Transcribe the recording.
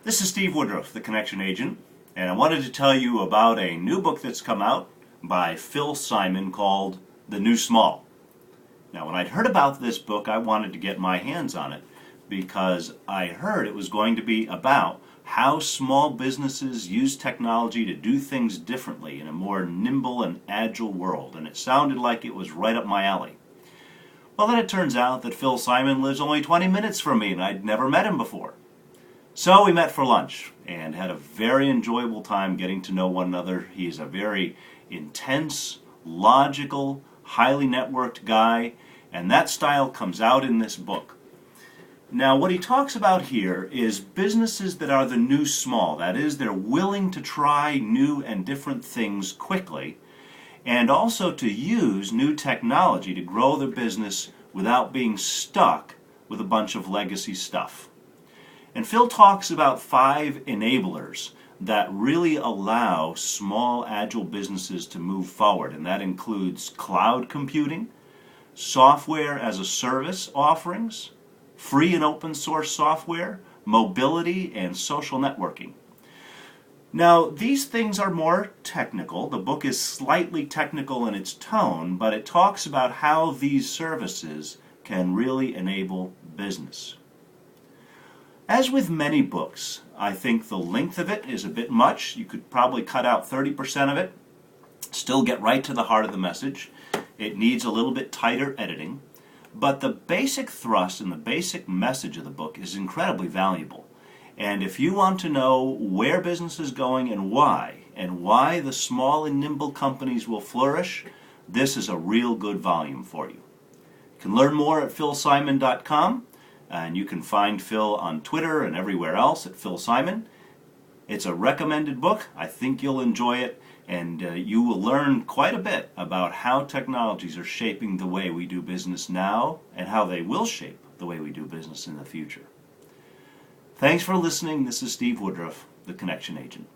This is Steve Woodruff, the Connection Agent, and I wanted to tell you about a new book that's come out by Phil Simon called The New Small. Now, when I'd heard about this book, I wanted to get my hands on it because I heard it was going to be about how small businesses use technology to do things differently in a more nimble and agile world, and it sounded like it was right up my alley. Well, then it turns out that Phil Simon lives only 20 minutes from me, and I'd never met him before. So we met for lunch and had a very enjoyable time getting to know one another. He's a very intense, logical, highly networked guy, and that style comes out in this book. Now, what he talks about here is businesses that are the new small. That is, they're willing to try new and different things quickly, and also to use new technology to grow their business without being stuck with a bunch of legacy stuff. And Phil talks about 5 enablers that really allow small, agile businesses to move forward, and that includes cloud computing, software as a service offerings, free and open source software, mobility, and social networking. Now, these things are more technical. The book is slightly technical in its tone, but it talks about how these services can really enable business. As with many books, I think the length of it is a bit much. You could probably cut out 30% of it, still get right to the heart of the message. It needs a little bit tighter editing. But the basic thrust and the basic message of the book is incredibly valuable. And if you want to know where business is going and why the small and nimble companies will flourish, this is a real good volume for you. You can learn more at philsimon.com, and you can find Phil on Twitter and everywhere else at Phil Simon. It's a recommended book. I think you'll enjoy it, and you will learn quite a bit about how technologies are shaping the way we do business now and how they will shape the way we do business in the future. Thanks for listening. This is Steve Woodruff, the Connection Agent.